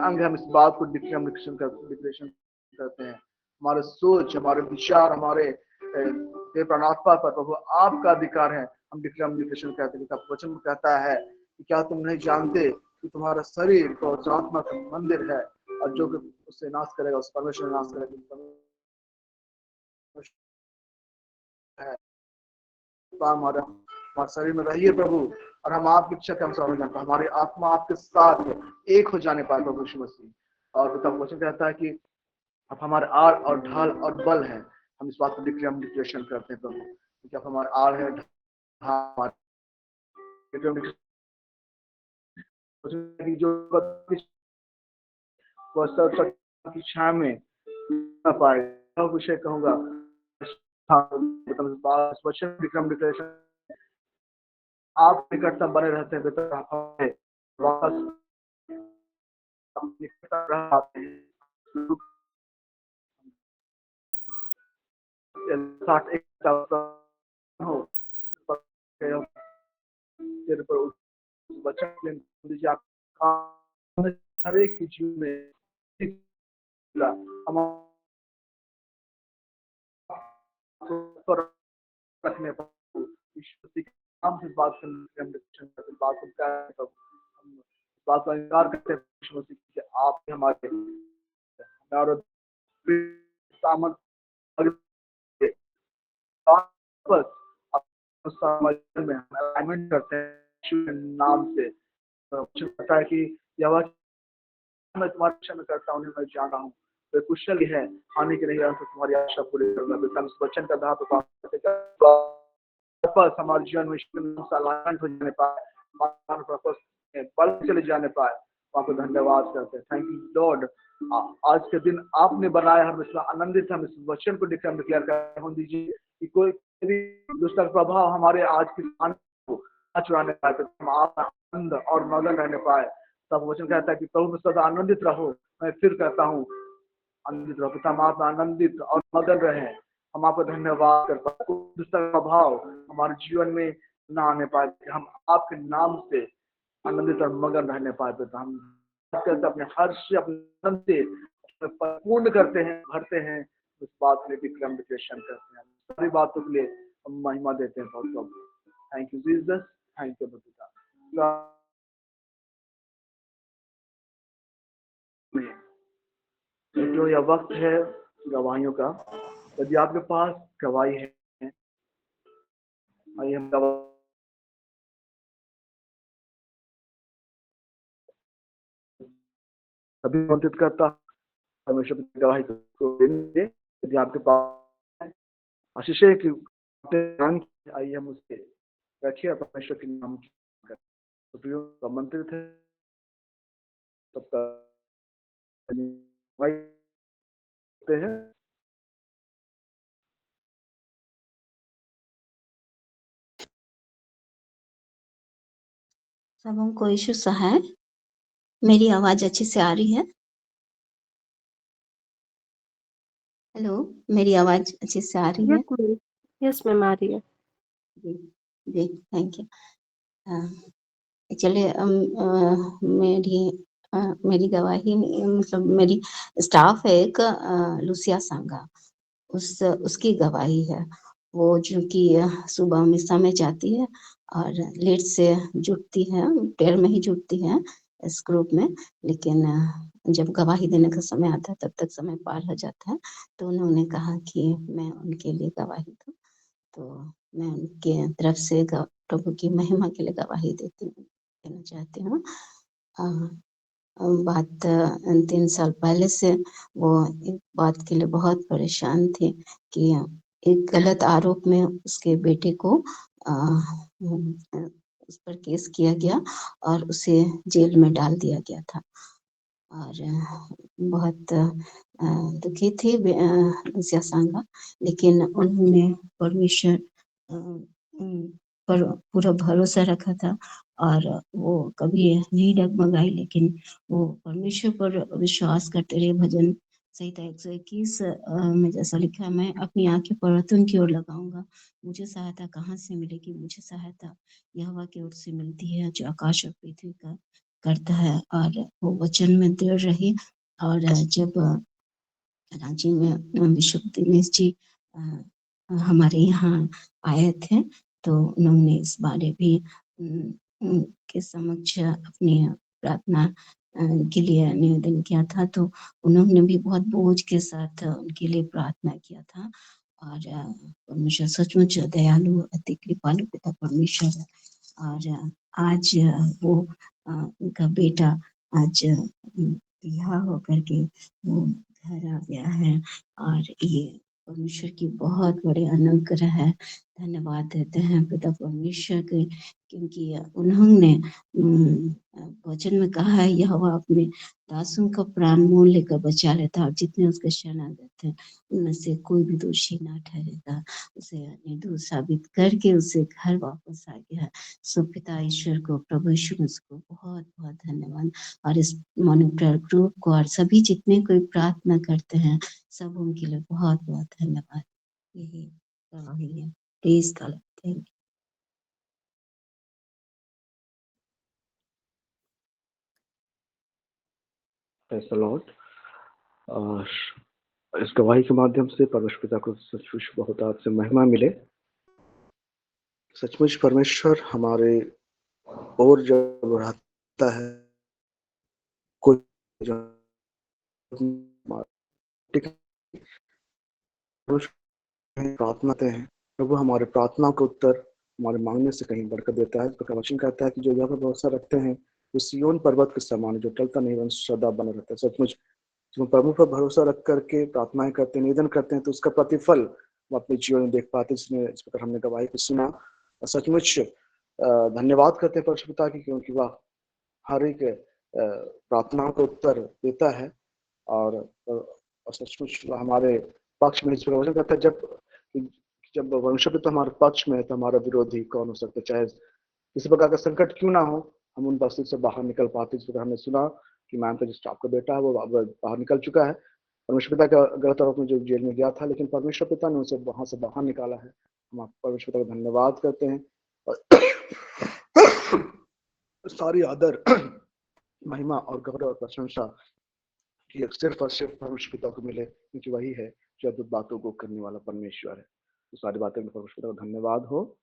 अंग हम इस बात को डिक्लेरेशन करते हैं। हमारे सोच, हमारे विचार, हमारे प्राणात्मा पर प्रभु आपका अधिकार है। हम डिक्लेरेशन कहते हैं, वचन कहता है कि क्या तुम नहीं जानते कि तुम्हारा शरीर पवित्र आत्मा का मंदिर है और जो उससे नाश करेगा उस परमेश्वर नाश करेगा। हमारे शरीर में रहिए प्रभु, और हम आपकी इच्छा के अनुसार हो जाते हैं। हमारी आत्मा आपके साथ एक हो जाने पाए प्रभु यीशु मसीह। और पिता वचन कहता है कि आप हमारे आड़ और ढाल और बल है। हम इस बात को डिक्लेरेशन करते हैं प्रभु, क्योंकि आप हमारे आड़ है, ढाल जो की छाया में न पाए विषय कहूंगा। वचन डिक्लेरेशन आप निकटता बने रहते हैं बेटा, वापस हर एक जीव में रखने पर नाम से बात बात का इंकार करते हैं कि आप हमारे में अलाइनमेंट करते हैं नाम से। पता है कि यह मैं तुम्हारी इच्छा में करता हूँ, मैं जान रहा हूँ वे कुशल ही है, आने के नहीं तो तुम्हारी आशा पूरी करूंगा। इस वचन का धाप वापस हमारे जीवन में अलाइनमेंट हो जाने पाए, बल चले जाने पाए, आपको धन्यवाद करते हैं। थैंक यू लॉर्ड, आज के दिन आपने बनाया, हम इसमें आनंदित, हम इस वचन को डिक्लेयर कर दीजिए कि कोई दुष्ट प्रभाव हमारे आज की चुराने पाए, हम आनंद और मगन रहने पाए। तब वचन कहता है कि प्रभु सदा आनंदित रहो। मैं फिर कहता हूँ आनंदित रहो, पिता आप आनंदित और मगन रहे। हम आपको धन्यवाद करता हूँ, दुष्ट प्रभाव हमारे जीवन में ना आने पाए, हम आपके नाम से आनंदित और मगन रहने पाए। पिता हम अपने हर्ष अपने से पूर्ण करते हैं, भरते हैं, उस बात में डिक्लेरेशन करते हैं। सारी बातों के लिए हम महिमा देते हैं बहुत। Thank you Jesus, thank you पिता। तो यह वक्त है गवाहियों का। यदि आपके पास गवाही है, आइए हम सभी आमंत्रित करता परमेश्वर की गवाही को देंगे। यदि आपके पास आशीष है कि आइए हम उससे रखिए परमेश्वर के नाम की आमंत्रित है। सबका हैं। सबों को यीशु सहाय। मेरी आवाज अच्छे से आ रही है? हेलो, मेरी आवाज अच्छे से आ रही है? यस मैम, आ रही है। जी, थैंक यू। चलिए, मेरी गवाही मतलब मेरी स्टाफ है एक लुसिया सांगा, उसकी गवाही है। वो जो कि सुबह मिसा में जाती है और लेट से जुटती है, पेड़ में ही जुटती है इस ग्रुप में, लेकिन जब गवाही देने का समय आता है तब तक समय पार हो जाता है। तो उन्होंने कहा कि मैं उनके लिए गवाही दूं, तो मैं उनके तरफ से प्रभु की महिमा के लिए गवाही देना चाहती हूँ। बात 3 साल पहले से वो एक बात के लिए बहुत परेशान थी कि एक गलत आरोप में उसके बेटे को उस पर केस किया गया और उसे जेल में डाल दिया गया था। और बहुत दुखी थी लुसिया सांगा, लेकिन उन्होंने परमेश्वर पर पूरा भरोसा रखा था और वो कभी नहीं डगमगाई, लेकिन वो परमेश्वर पर विश्वास करते रहे। भजन संहिता 121 में जैसा लिखा है, मैं अपनी आंखें पर्वतों की ओर लगाऊंगा, मुझे सहायता कहाँ से मिलेगी? मुझे सहायता यहोवा की ओर से मिलती है, जो आकाश और पृथ्वी का करता है और वो वचन में दृढ़ रही। और जब रांची में बिशप दिनेश जी हमारे यहाँ आए थे तो उन्होंने इस बारे भी उनके समक्ष अपनी प्रार्थना के लिए निवेदन किया था। तो उन्होंने भी बहुत बोझ के साथ उनके लिए प्रार्थना किया था। और परमेश्वर सचमुच दयालु अति कृपालु पिता परमेश्वर है। और आज वो उनका बेटा आज रिहा होकर के वो घर आ गया है। और ये परमेश्वर की बहुत बड़े अनुग्रह है। धन्यवाद देते हैं पिता परमेश्वर के, क्योंकि उन्होंने वचन में कहा है यहोवा अपने दासों का प्राण मोल लेकर बचा लेता और जितने उसके शरणागत हैं उनमें से कोई भी दोषी ना ठहरेगा। उसे निर्दोष साबित करके उसे घर वापस आ गया। सो पिता ईश्वर को, प्रभु यीशु मसीह को बहुत बहुत धन्यवाद। और इस मॉनिटर ग्रुप को और सभी जितने कोई प्रार्थना करते हैं सब उनके लिए बहुत बहुत धन्यवाद। यही गवाही है। Praise the Lord. Thank you. Praise the Lord. इस गवाही के माध्यम से परमेश्वर पिता को सचमुच बहुत आपसे महिमा मिले। सचमुच परमेश्वर हमारे और जब रहता है कोई प्रार्थनाते हैं प्रभु हमारे प्रार्थना को उत्तर हमारे मांगने से कहीं बढ़कर देता है। तो वचन कहता है कि जो यहाँ पर भरोसा रखते हैं वो सिय्योन पर्वत के समान जो टलता नहीं वरन सदा बना रहता है। सचमुच जब प्रभु पर भरोसा रख करके प्रार्थनाएं करते हैं, निवेदन करते हैं तो उसका प्रतिफल हम अपने जीवन में देख पाते हैं। इस प्रकार हमने गवाही को सुना और सचमुच धन्यवाद करते हैं परमेश्वर पिता की, क्योंकि वह हर एक प्रार्थनाओं को उत्तर देता है। और सचमुच हमारे पक्ष में इस प्रकार वचन कहता है जब परमेश्वर पिता हमारे पक्ष में है तो हमारा विरोधी कौन हो सकता है। चाहे किसी प्रकार का संकट क्यों ना हो हम उन परिस्थिति से बाहर निकल पाते। इस प्रकार हमने सुना कि मैम का जिस आपका बेटा है वो बाहर निकल चुका है। परमेश्वर पिता का गलत आरोप में जो जेल में गया था, लेकिन परमेश्वर पिता ने उसे वहां से बाहर निकाला है। हम आप परमेश्वर पिता का धन्यवाद करते हैं और सारी आदर महिमा और गौरव और प्रशंसा कि सिर्फ और सिर्फ परमेश्वर पिता को मिले, क्योंकि वही है जो अद्भुत बातों को करने वाला परमेश्वर है। तो सारी बातें में परमेश्वर पिता का धन्यवाद हो।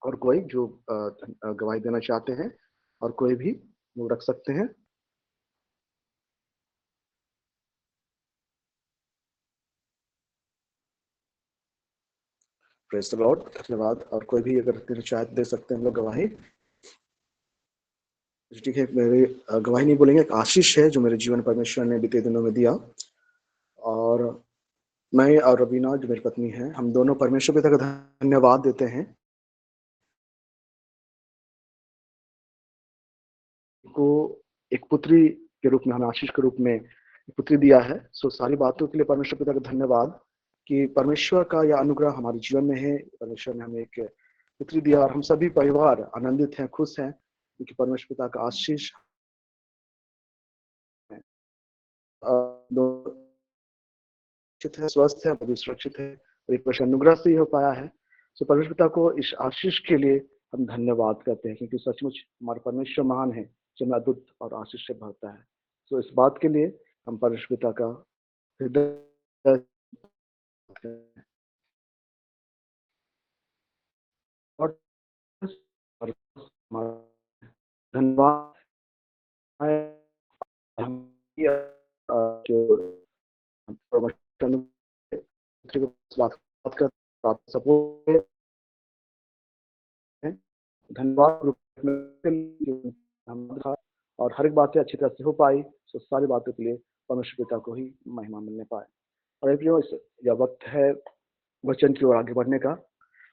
और कोई जो गवाही देना चाहते हैं और कोई भी वो रख सकते हैं। Praise the Lord. धन्यवाद। और कोई भी अगर देना चाहे दे सकते हैं हम लोग गवाही। ठीक है, मेरे गवाही नहीं बोलेंगे, एक आशीष है जो मेरे जीवन परमेश्वर ने बीते दिनों में दिया। और मैं और रवीना जो मेरी पत्नी है हम दोनों परमेश्वर पिता का धन्यवाद देते हैं को एक पुत्री के रूप में हमें आशीष के रूप में पुत्री दिया है। सो सारी बातों के लिए परमेश्वर पिता का धन्यवाद कि परमेश्वर का यह अनुग्रह हमारे जीवन में है। परमेश्वर ने हमें एक पुत्री दिया और हम सभी परिवार आनंदित हैं, खुश हैं, क्योंकि परमेश्वर पिता का आशीष है। है, स्वस्थ है, अभी सुरक्षित है और एक परमेश्वर अनुग्रह से ही हो पाया है। सो परमेश्वर पिता को इस आशीष के लिए हम धन्यवाद करते हैं, क्योंकि सचमुच हमारा परमेश्वर महान है जो हमें अद्भुत और आशीष से भरता है। सो इस बात के लिए हम परमेश्वर पिता का हृदय धन्यवाद सपोर्ट धन्यवाद और हर एक बातें अच्छी तरह से हो पाई। तो सारी बातों के लिए परमेश्वर पिता को ही महिमा मिलने पाए। और यह वक्त है वचन की ओर आगे बढ़ने का।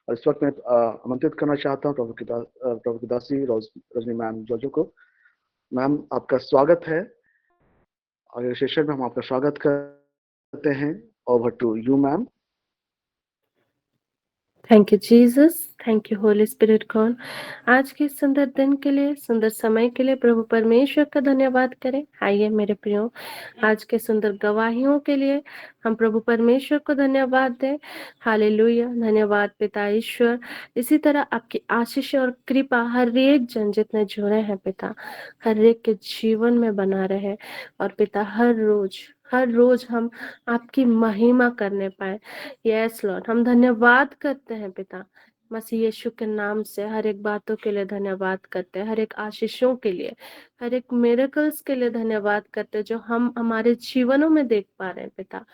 और इस वक्त मैं आमंत्रित करना चाहता हूँ प्रभु की दासी रजनी मैम जोजो को। मैम आपका स्वागत है और इस सेशन में हम आपका स्वागत करते हैं। Over to you ma'am. Thank you, Jesus. Thank you Holi spirit God. आज के इस सुंदर दिन के लिए, सुंदर समय के लिए प्रभु परमेश्वर का धन्यवाद करें। आइए मेरे प्रियो, आज के सुंदर गवाहियों के लिए हम प्रभु परमेश्वर को धन्यवाद दें। हालेलुया। धन्यवाद पिता ईश्वर। इसी तरह आपकी आशीष और कृपा हर एक जन जितने जुड़े हैं पिता, हर एक के जीवन में बना रहे। और पिता हर रोज हम आपकी महिमा करने पाए। यस लॉर्ड, हम धन्यवाद करते हैं पिता मसीह यीशु के नाम से। हर एक बातों के लिए धन्यवाद करते हैं, हर एक आशीषों के लिए, हर एक मिरेकल्स के लिए धन्यवाद करते हैं जो हम हमारे जीवनों में देख पा रहे हैं पिता।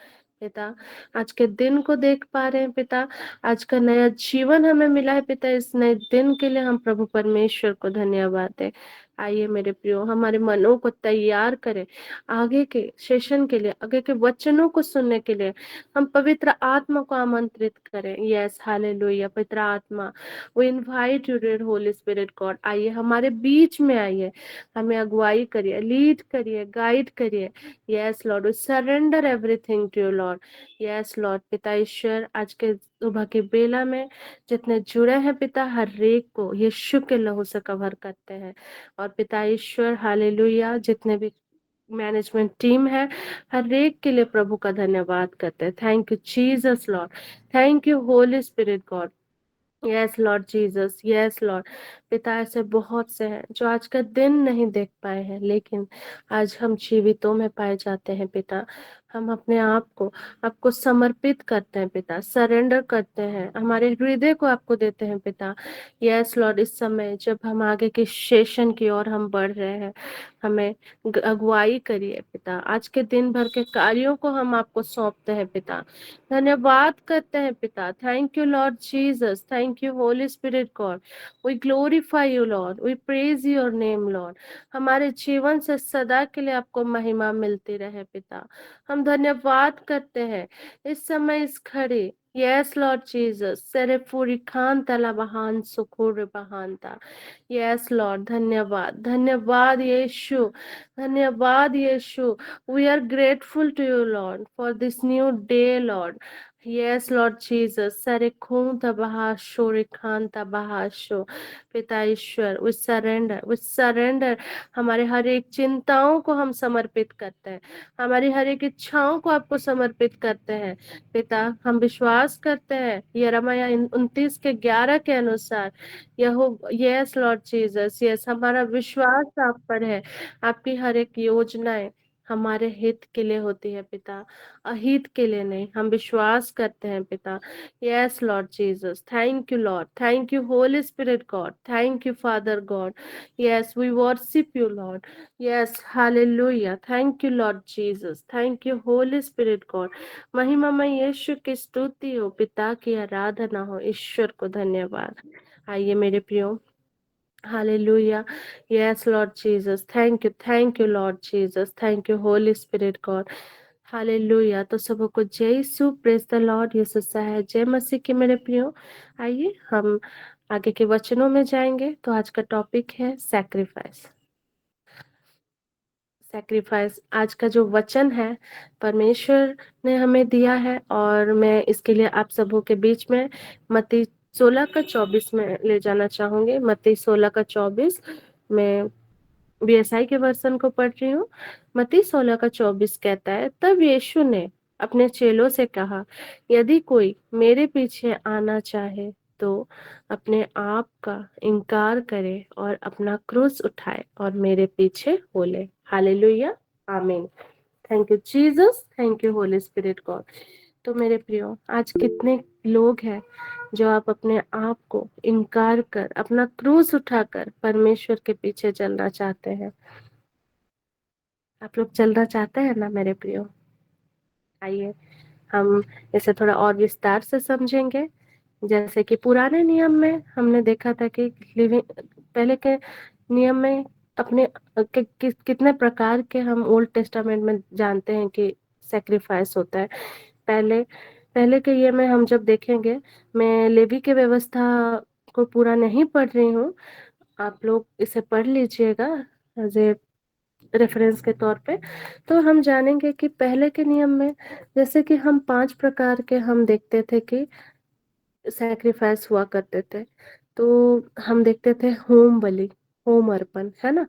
पिता, आज के दिन को देख पा रहे हैं पिता, आज का नया जीवन हमें मिला है पिता। इस नए दिन के लिए हम प्रभु परमेश्वर को धन्यवाद दें। आइए मेरे प्रियो, हमारे मनों को तैयार करें आगे के सेशन के लिए, आगे के वचनों को सुनने के लिए। हम पवित्र आत्मा को आमंत्रित करें। Yes hallelujah. पवित्र आत्मा, we invite you dear holy spirit God, आइए हमारे बीच में आइए, हमें अगुवाई करिए, लीड करिए, गाइड करिए। Yes lord, we surrender everything to you Lord. Yes lord पिता ईश्वर, आज के सुबह की बेला में जितने जुड़े हैं पिता, हर एक को यीशु के लहू से कवर करते हैं। और पिता ईश्वर हालेलुया, जितने भी मैनेजमेंट टीम है, हर एक के लिए प्रभु का धन्यवाद करते हैं। Thank you Jesus Lord, thank you Holi spirit God. Yes Lord Jesus, yes lord पिता, ऐसे बहुत से हैं जो आज का दिन नहीं देख पाए हैं, लेकिन आज हम जीवितों में पाए जाते हैं पिता। हम अपने आप को आपको समर्पित करते हैं पिता, सरेंडर करते हैं, हमारे हृदय को आपको देते हैं पिता। यस लॉर्ड, इस समय जब हम आगे के सेशन की ओर हम बढ़ रहे हैं, हमें अगुवाई करिए पिता। आज के दिन भर के कार्यों को हम आपको सौंपते हैं पिता, धन्यवाद करते हैं पिता। Thank you Lord Jesus, thank you Holi spirit God, we glorify you lord, we praise your name lord. हमारे जीवन से सदा के लिए आपको महिमा मिलती रहे पिता। हम धन्यवाद करते हैं इस समय इस घड़ी। यस लॉर्ड जीसस, सेरे पूरी खान तला बहान सुकुर बहानता। यस लॉर्ड, धन्यवाद, धन्यवाद यीशु, धन्यवाद यीशु। We are grateful to you, Lord, for this new day, Lord. Yes, Lord Jesus. Sarikun tabahasho, rikhan tabahasho. पिता ईश्वर, we surrender हमारे हर एक चिंताओं को हम समर्पित करते हैं, हमारी हर एक इच्छाओं को आपको समर्पित करते हैं पिता। हम विश्वास करते हैं यिर्मयाह 29:11 के अनुसार, यस लॉर्ड जीसस, यस, हमारा विश्वास आप पर है। आपकी हर एक योजनाएं हमारे हित के लिए होती है पिता, अहित के लिए नहीं। हम विश्वास करते हैं पिता। Yes Lord Jesus, thank you Lord, thank you Holi spirit God, thank you Father God. Yes, we worship you Lord. Yes hallelujah, thank you Lord Jesus, thank you Holi spirit God. महिमामय यीशु की स्तुति हो, पिता की आराधना हो, ईश्वर को धन्यवाद। आइए मेरे प्रियो, Hallelujah. Yes, Lord Jesus. Thank you, Lord Jesus. Thank you, Holy Spirit God. Hallelujah. तो सबों को जय यीशु, प्रेज द लॉर्ड, यीशु है जय मसीह के मेरे प्रियो। आइए हम आगे के वचनों में जाएंगे। तो आज का टॉपिक है सैक्रिफाइस। सैक्रिफाइस आज का जो वचन है परमेश्वर ने हमें दिया है, और मैं इसके लिए आप सबों के बीच में मत्ती 16:24 में ले जाना चाहूंगी। मत्ती 16:24 में बीएसआई के वर्सन को पढ़ रही हूँ। मत्ती 16:24 कहता है, तब यीशु ने अपने चेलों से कहा, यदि कोई मेरे पीछे आना चाहे तो अपने आप का इनकार करे और अपना क्रूस उठाए और मेरे पीछे हो ले। हालेलुया, आमीन। Thank you Jesus, thank you Holi spirit God. तो मेरे प्रियो, आज कितने लोग हैं जो आप अपने आप को इनकार कर, अपना क्रूस उठाकर परमेश्वर के पीछे चलना चाहते हैं। आप लोग चलना चाहते हैं ना मेरे प्रियो? आइए हम इसे थोड़ा और विस्तार से समझेंगे। जैसे कि पुराने नियम में हमने देखा था कि लिविंग, पहले के नियम में अपने कितने प्रकार के हम ओल्ड टेस्टामेंट में जानते हैं कि सेक्रीफाइस होता है। पहले पहले के ये में हम जब देखेंगे, मैं लेवी के व्यवस्था को पूरा नहीं पढ़ रही हूँ, आप लोग इसे पढ़ लीजिएगा एज ए रेफरेंस के तौर पे। तो हम जानेंगे कि पहले के नियम में जैसे कि हम 5 प्रकार के हम देखते थे कि सैक्रिफाइस हुआ करते थे। तो हम देखते थे होम बलि, होम अर्पण, है ना?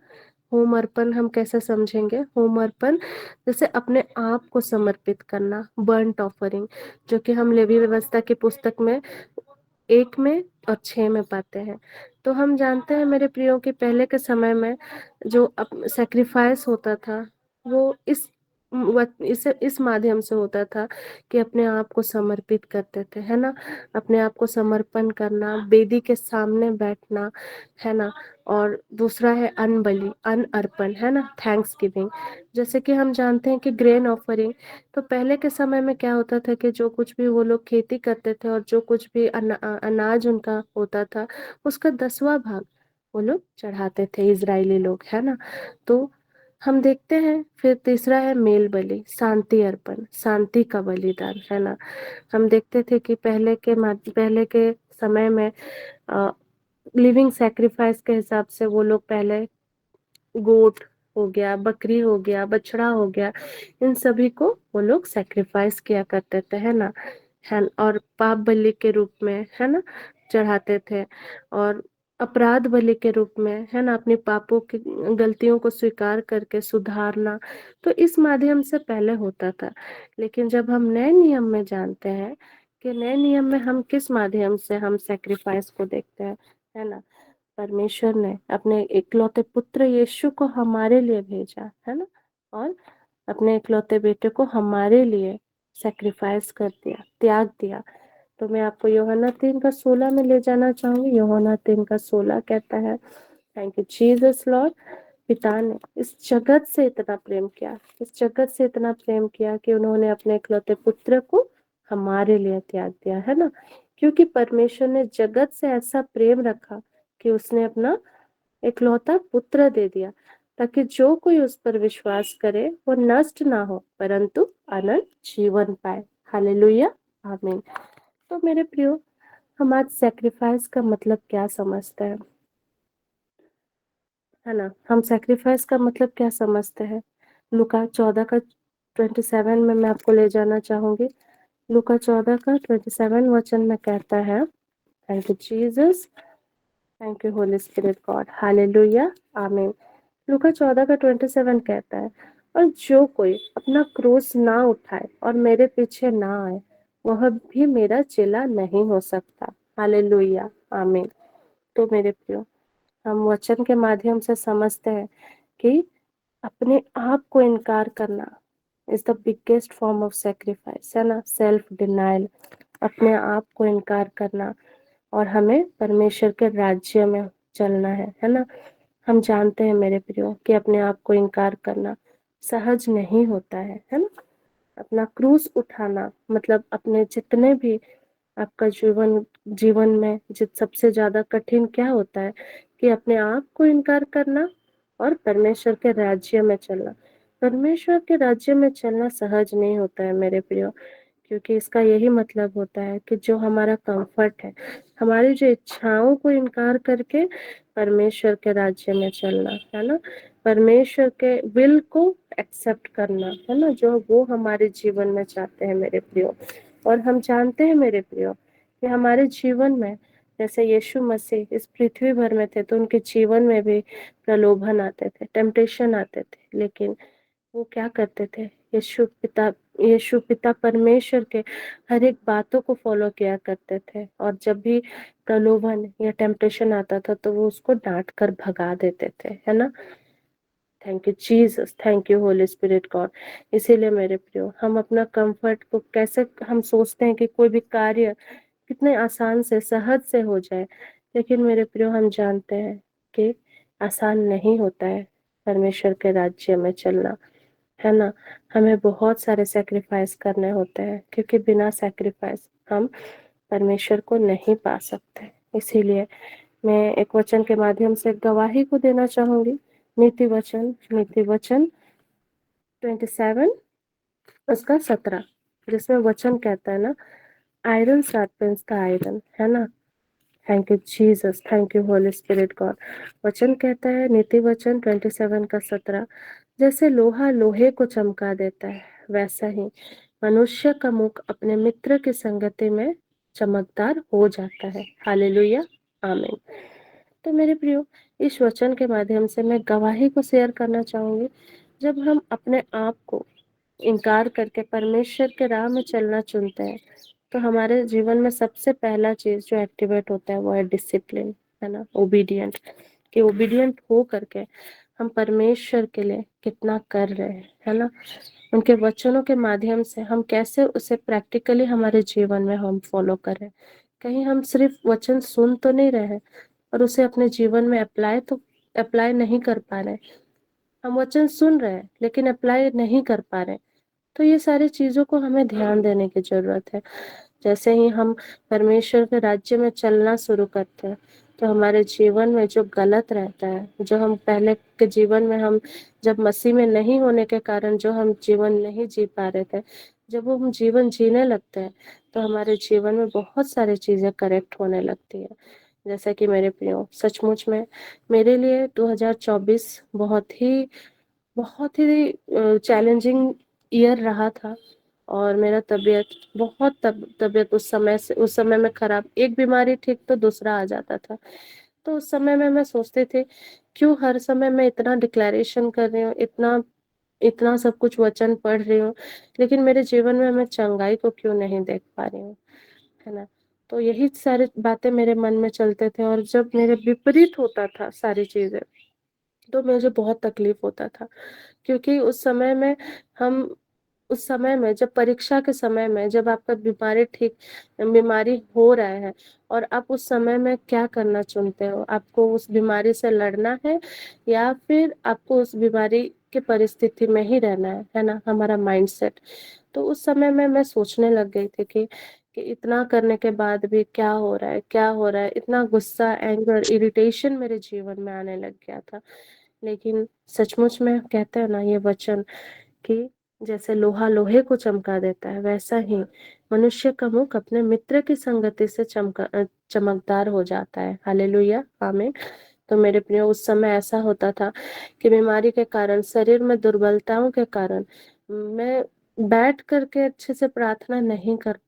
होम अर्पण हम कैसे समझेंगे? होम अर्पण जैसे अपने आप को समर्पित करना, बर्न्ट ऑफरिंग, जो कि हम लेवी व्यवस्था की पुस्तक में 1 में और 6 में पाते हैं। तो हम जानते हैं मेरे प्रियो कि पहले के समय में जो सैक्रिफाइस होता था वो इस माध्यम से होता था कि अपने आप को समर्पित करते थे, है ना? अपने आप को समर्पण करना, वेदी के सामने बैठना, है ना? और दूसरा है अन्न बलि, अन्न अर्पण, है ना? Thanks giving. जैसे कि हम जानते हैं कि ग्रेन ऑफरिंग, तो पहले के समय में क्या होता था कि जो कुछ भी वो लोग खेती करते थे और जो कुछ भी अनाज उनका होता था, उसका 10वां भाग वो लोग चढ़ाते थे, इजरायली लोग, है ना? तो हम देखते हैं फिर तीसरा है मेल बलि, शांति अर्पण, शांति का बलिदान, है ना? हम देखते थे कि पहले के समय में लिविंग सैक्रिफाइस के हिसाब से वो लोग पहले गोट हो गया, बकरी हो गया, बछड़ा हो गया, इन सभी को वो लोग सैक्रिफाइस किया करते थे, है ना? और पाप बलि के रूप में, है ना, चढ़ाते थे। और अपराध बलि के रूप में, है ना, अपनी पापों की गलतियों को स्वीकार करके सुधारना। तो इस माध्यम से पहले होता था। लेकिन जब हम नए नियम में जानते हैं कि नए नियम में हम किस माध्यम से हम सैक्रिफाइस को देखते हैं, है ना? परमेश्वर ने अपने इकलौते पुत्र यीशु को हमारे लिए भेजा, है ना? और अपने इकलौते बेटे को हमारे लिए सैक्रिफाइस कर दिया, त्याग दिया। तो मैं आपको यूहन्ना 3:16 में ले जाना चाहूंगी। यूहन्ना 3:16 कहता है, थैंक यू जीसस लॉर्ड। पिता ने इस जगत से इतना प्रेम किया, इस जगत से इतना प्रेम किया कि उन्होंने अपने इकलौते पुत्र को हमारे लिए त्याग दिया, है ना? क्योंकि परमेश्वर ने जगत से ऐसा प्रेम रखा कि उसने अपना इकलौता पुत्र दे दिया, ताकि जो कोई उस पर विश्वास करे वो नष्ट ना हो परंतु अनंत जीवन पाए। हालेलुया, आमीन। तो मेरे प्रियो, हम आज सैक्रिफाइस का मतलब क्या समझते हैं, है ना? हम सैक्रिफाइस का मतलब क्या समझते हैं? लूका 14:27 में मैं आपको ले जाना चाहूंगी। लूका 14:27 वचन में कहता है, thank you Jesus, thank you Holi spirit God, hallelujah, आमीन। लूका 14:27 कहता है, और जो कोई अपना क्रूस ना उठाए और मेरे पीछे ना आए वह भी मेरा चेला नहीं हो सकता। हालेलुया, आमीन। तो मेरे प्रियो, हम वचन के माध्यम से समझते हैं कि अपने आप को इनकार करना is the biggest form of sacrifice, है ना? सेल्फ डिनाइल, अपने आप को इनकार करना, और हमें परमेश्वर के राज्य में चलना है ना? हम जानते हैं मेरे प्रियो कि अपने आप को इनकार करना सहज नहीं होता है ना? अपना क्रूस उठाना मतलब अपने जितने भी आपका जीवन में सबसे ज्यादा कठिन क्या होता है कि अपने आप को इनकार करना और परमेश्वर के राज्य में चलना। परमेश्वर के राज्य में चलना सहज नहीं होता है मेरे प्रियो, क्योंकि इसका यही मतलब होता है कि जो हमारा कंफर्ट है, हमारी जो इच्छाओं को इनकार करके परमेश्वर के राज्य में चलना, है ना? परमेश्वर के विल को एक्सेप्ट करना, है ना, जो वो हमारे जीवन में चाहते हैं मेरे प्रियो। और हम जानते हैं मेरे प्रियो कि हमारे जीवन में जैसे यीशु मसीह इस पृथ्वी भर में थे तो उनके जीवन में भी प्रलोभन आते थे, टेम्पटेशन आते थे, लेकिन वो क्या करते थे? यीशु पिता परमेश्वर के हर एक बातों को फॉलो किया करते थे, और जब भी प्रलोभन या टेम्पटेशन आता था तो वो उसको डांट कर भगा देते थे, है ना? Thank you Jesus, thank you Holi spirit God. इसीलिए मेरे प्रियो, हम अपना कंफर्ट को कैसे हम सोचते हैं कि कोई भी कार्य कितने आसान से सहज से हो जाए, लेकिन मेरे प्रियो हम जानते हैं कि आसान नहीं होता है परमेश्वर के राज्य में चलना, है ना? हमें बहुत सारे सेक्रीफाइस करने होते हैं, क्योंकि बिना सेक्रीफाइस हम परमेश्वर को नहीं पा सकते। इसीलिए मैं एक वचन के माध्यम से गवाही को देना चाहूंगी। नीति वचन 27 उसका 17, जिसमें वचन कहता है ना, आयरन शार्पन्स द आयरन, है ना? Thank you Jesus, thank you Holi spirit God. वचन कहता है, नीति वचन 27:17, जैसे लोहा लोहे को चमका देता है वैसा ही मनुष्य का मुख अपने मित्र की संगति में चमकदार हो जाता है। हालेलुया, आमीन। तो मेरे प्रियो, इस वचन के माध्यम से मैं गवाही को शेयर करना चाहूंगी। जब हम अपने आप को इनकार करके परमेश्वर के राह में चलना चुनते हैं, तो हमारे जीवन में सबसे पहला चीज जो एक्टिवेट होता है वो है डिसिप्लिन, है ना, ओबीडियंट। कि ओबीडियंट हो करके हम परमेश्वर के लिए कितना कर रहे हैं, है ना, उनके वचनों के माध्यम से हम कैसे उसे प्रैक्टिकली हमारे जीवन में हम फॉलो करें। कहीं हम सिर्फ वचन सुन तो नहीं रहे हैं और उसे अपने जीवन में अप्लाई नहीं कर पा रहे। हम वचन सुन रहे हैं लेकिन अप्लाई नहीं कर पा रहे। तो ये सारी चीजों को हमें ध्यान देने की जरूरत है। जैसे ही हम परमेश्वर के राज्य में चलना शुरू करते हैं, तो हमारे जीवन में जो गलत रहता है, जो हम पहले के जीवन में हम जब मसीह में नहीं होने के कारण जो हम जीवन नहीं जी पा रहे थे, जब वो हम जीवन जीने लगते हैं, तो हमारे जीवन में बहुत सारी चीजें करेक्ट होने लगती है। जैसे कि मेरे प्रियो, सचमुच में मेरे लिए 2024 बहुत ही चैलेंजिंग ईयर रहा था। और मेरा तबीयत उस समय में खराब, एक बीमारी ठीक तो दूसरा आ जाता था। तो उस समय में मैं सोचती थी, क्यों हर समय मैं इतना डिक्लेरेशन कर रही हूँ, इतना इतना सब कुछ वचन पढ़ रही हूँ, लेकिन मेरे जीवन में मैं चंगाई को क्यों नहीं देख पा रही हूँ, है ना। तो यही सारी बातें मेरे मन में चलते थे, और जब मेरे विपरीत होता था सारी चीजें, तो मुझे बहुत तकलीफ होता था। क्योंकि हम उस समय में जब परीक्षा के समय में जब आपका बीमारी हो रहा है, और आप उस समय में क्या करना चुनते हो, आपको उस बीमारी से लड़ना है या फिर आपको उस बीमारी के परिस्थिति में ही रहना है ना, हमारा माइंडसेट। तो उस समय में मैं सोचने लग गई थी कि इतना करने के बाद भी क्या हो रहा है, क्या हो रहा है, इतना गुस्सा, एंगर, इरिटेशन मेरे जीवन में आने लग गया था। लेकिन सचमुच में कहते हैं ना ये वचन कि जैसे लोहा लोहे को चमका देता है, वैसा ही मनुष्य का मुख अपने मित्र की संगति से चमकदार हो जाता है। हालेलुया, आमीन। तो मेरे प्रियो, उस समय ऐसा होता था कि बीमारी के कारण, शरीर में दुर्बलताओं के कारण मैं बैठ करके अच्छे से प्रार्थना नहीं कर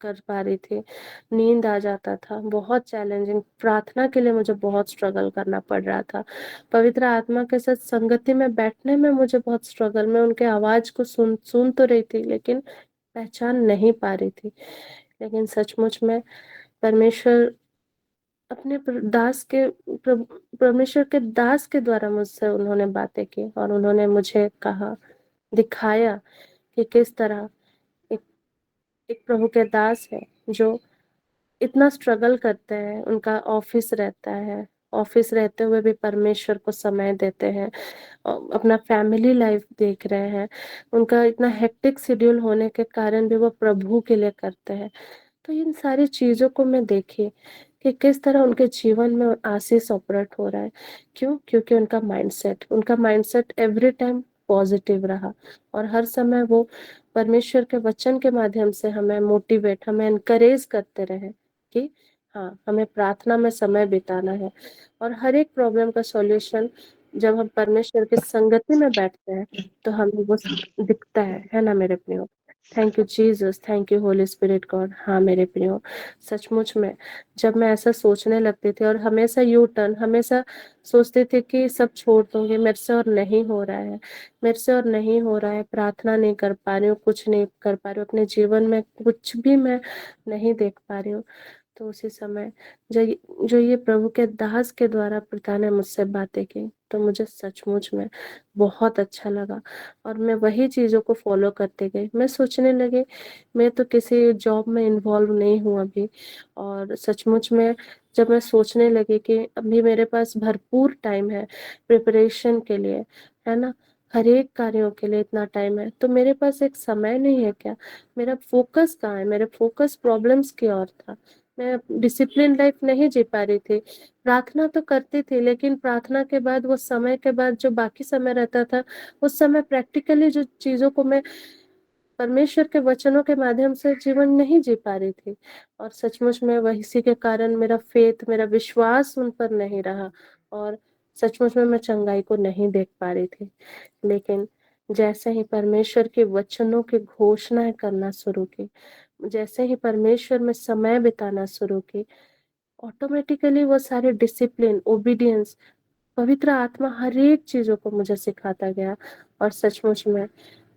कर पा रही थी। नींद आ जाता था, बहुत चैलेंजिंग, प्रार्थना के लिए मुझे बहुत स्ट्रगल करना पड़ रहा था। पवित्र आत्मा के साथ संगति में बैठने में मुझे बहुत स्ट्रगल, मैं उनके आवाज को सुन तो रही थी लेकिन पहचान नहीं पा रही थी। लेकिन सचमुच में परमेश्वर अपने परमेश्वर के दास के द्वारा मुझसे उन्होंने बातें की, और उन्होंने मुझे कहा, दिखाया कि किस तरह एक एक प्रभु के दास है जो इतना स्ट्रगल करते हैं, उनका ऑफिस रहता है, ऑफिस रहते हुए भी परमेश्वर को समय देते हैं, अपना फैमिली लाइफ देख रहे हैं, उनका इतना हेक्टिक शेड्यूल होने के कारण भी वो प्रभु के लिए करते हैं। तो इन सारी चीजों को मैं देखी कि किस तरह उनके जीवन में आशीष ऑपरेट हो रहा है। क्यों? क्योंकि उनका माइंडसेट एवरी टाइम पॉजिटिव रहा, और हर समय वो परमेश्वर के वचन के माध्यम से हमें एनकरेज करते रहे कि हाँ, हमें प्रार्थना में समय बिताना है। और हर एक प्रॉब्लम का सॉल्यूशन जब हम परमेश्वर की संगति में बैठते हैं, तो हमें वो दिखता है ना मेरे प्रियो। Thank you Jesus, thank you Holi spirit God. हाँ मेरे प्रियो, सचमुच में जब मैं ऐसा सोचने लगती थी और हमेशा सोचती थी कि सब छोड़ दूंगी, मेरे से और नहीं हो रहा है, मेरे से और नहीं हो रहा है, प्रार्थना नहीं कर पा रही हूँ, कुछ नहीं कर पा रही हूँ, अपने जीवन में कुछ भी मैं नहीं देख पा रही हूँ। तो उसी समय जो ये प्रभु के दास के द्वारा पिता ने मुझसे बातें की, तो मुझे सचमुच में बहुत अच्छा लगा, और मैं वही चीजों को फॉलो करते गई। मैं सोचने लगी, मैं तो किसी जॉब में इन्वॉल्व नहीं हूँ अभी, और सचमुच में जब मैं सोचने लगी कि अभी मेरे पास भरपूर टाइम है प्रिपरेशन के लिए, है ना, हर एक कार्यों के लिए इतना टाइम है, तो मेरे पास एक समय नहीं है क्या? मेरा फोकस कहाँ है? मेरा फोकस प्रॉब्लम्स की ओर था। मैं डिसिप्लिन लाइफ नहीं जी पा रही थी। प्रार्थना तो करती थी, लेकिन प्रार्थना के बाद वो समय के बाद जो बाकी समय रहता था, उस समय प्रैक्टिकली जो चीजों को मैं परमेश्वर के वचनों के माध्यम से जीवन नहीं जी पा रही थी। और सचमुच में वही इसी के कारण मेरा विश्वास उन पर नहीं रहा, और सचमुच में मैं चंगाई को नहीं देख पा रही थी। लेकिन जैसे ही परमेश्वर के वचनों की घोषणाएं करना शुरू की, जैसे ही परमेश्वर में समय बिताना शुरू की, ऑटोमेटिकली वो सारे डिसिप्लिन, ओबीडियंस, पवित्र आत्मा हर एक चीजों को मुझे सिखाता गया और सचमुच में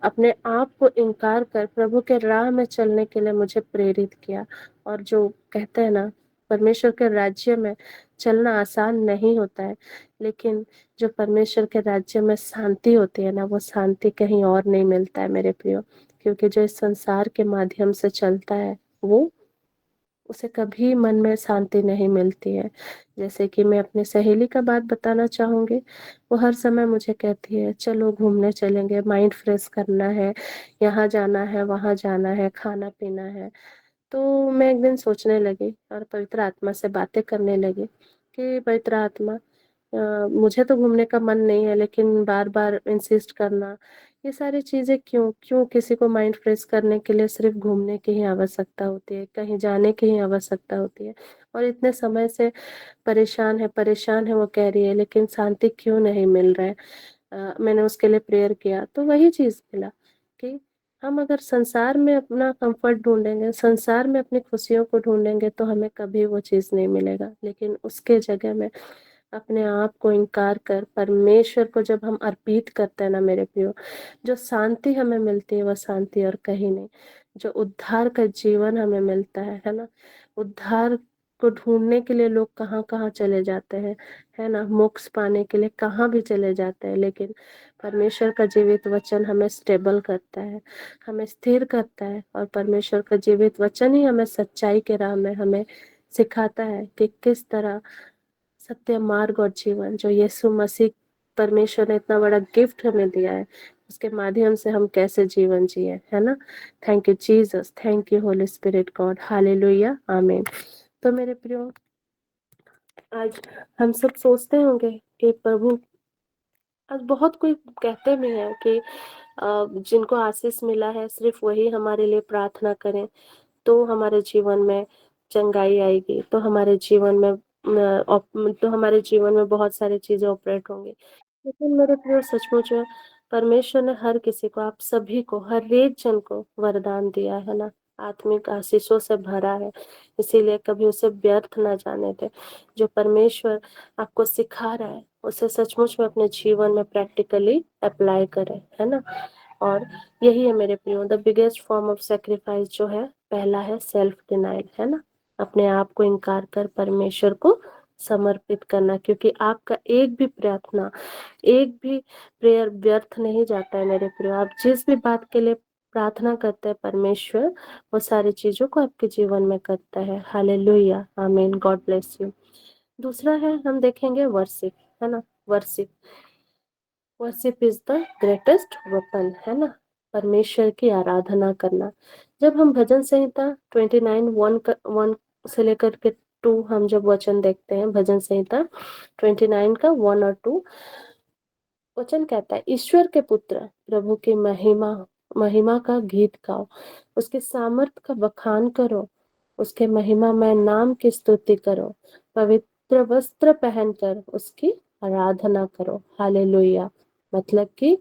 अपने आप को इनकार कर प्रभु के राह में चलने के लिए मुझे प्रेरित किया। और जो कहते हैं ना, परमेश्वर के राज्य में चलना आसान नहीं होता है, लेकिन जो परमेश्वर के राज्य में शांति होती है ना, वो शांति कहीं और नहीं मिलता है मेरे प्रियो। क्योंकि जो इस संसार के माध्यम से चलता है, वो उसे कभी मन में शांति नहीं मिलती है। जैसे कि मैं अपनी सहेली का बात बताना चाहूंगी, वो हर समय मुझे कहती है चलो घूमने चलेंगे, माइंड फ्रेश करना है, यहाँ जाना है, वहाँ जाना है, खाना पीना है। तो मैं एक दिन सोचने लगी और पवित्र आत्मा से बातें करने लगी कि पवित्र आत्मा, मुझे तो घूमने का मन नहीं है, लेकिन बार बार इंसिस्ट करना, ये सारी चीजें क्यों क्यों किसी को माइंड फ्रेश करने के लिए सिर्फ घूमने की ही आवश्यकता होती है, कहीं जाने की ही आवश्यकता होती है। और इतने समय से परेशान है वो कह रही है, लेकिन शांति क्यों नहीं मिल रहा है। मैंने उसके लिए प्रेयर किया तो वही चीज मिला कि हम अगर संसार में अपना कंफर्ट ढूंढेंगे, संसार में अपनी खुशियों को ढूंढेंगे, तो हमें कभी वो चीज नहीं मिलेगा। लेकिन उसके जगह में अपने आप को इनकार कर परमेश्वर को जब हम अर्पित करते हैं ना मेरे प्रियो, जो शांति हमें मिलती है वो शांति और कहीं नहीं। जो उद्धार का जीवन हमें मिलता है ना, उद्धार को ढूंढने के लिए लोग कहाँ कहाँ चले जाते हैं, है ना, मोक्ष पाने के लिए कहाँ भी चले जाते हैं, लेकिन परमेश्वर का जीवित वचन हमें स्टेबल करता है, हमें स्थिर करता है। और परमेश्वर का जीवित वचन ही हमें सच्चाई के राह में हमें सिखाता है कि किस तरह सत्य मार्ग और जीवन जो यीशु मसीह परमेश्वर ने इतना बड़ा गिफ्ट हमें दिया है, उसके माध्यम से हम कैसे जीवन जिए, है ना। Thank you Jesus, thank you Holi spirit God, hallelujah, आमीन। तो मेरे प्रियो, आज हम सब सोचते होंगे कि प्रभु, आज बहुत कोई कहते भी हैं कि जिनको आशीष मिला है सिर्फ वही हमारे लिए प्रार्थना करें, तो हमारे जीवन में चंगाई आएगी, तो हमारे जीवन में बहुत सारी चीजें ऑपरेट होंगी। लेकिन मेरे प्रिय, सचमुच में परमेश्वर ने हर किसी को, आप सभी को, हर एक जन को वरदान दिया है ना, आत्मिक आशीषों से भरा है। इसीलिए कभी उसे व्यर्थ ना जाने दे। जो परमेश्वर आपको सिखा रहा है उसे सचमुच में अपने जीवन में प्रैक्टिकली अप्लाई करें, है ना। और यही है मेरे प्रियो, the biggest form of sacrifice जो है, पहला है सेल्फ डिनाइल, है ना, अपने आप को इनकार कर परमेश्वर को समर्पित करना। क्योंकि आपका एक भी प्रार्थना, एक भी प्रेयर व्यर्थ नहीं जाता है मेरे प्रियो। आप जिस भी बात के लिए प्रार्थना करते हैं, परमेश्वर वो सारी चीजों को आपके जीवन में करता है। हालेलुया, आमीन, गॉड ब्लेस यू। दूसरा है, हम देखेंगे वर्शिप, है ना। Worship worship is the greatest weapon, है ना, परमेश्वर की आराधना करना। जब हम भजन संहिता 29:1 से लेकर के 2 हम जब वचन देखते हैं, भजन संहिता 29 का 1 और 2 वचन कहता है, ईश्वर के पुत्र प्रभु की महिमा महिमा का गीत गाओ, उसके सामर्थ का बखान करो, उसके महिमामय नाम की स्तुति करो, पवित्र वस्त्र पहनकर उसकी आराधना करो। हालेलुया, मतलब कि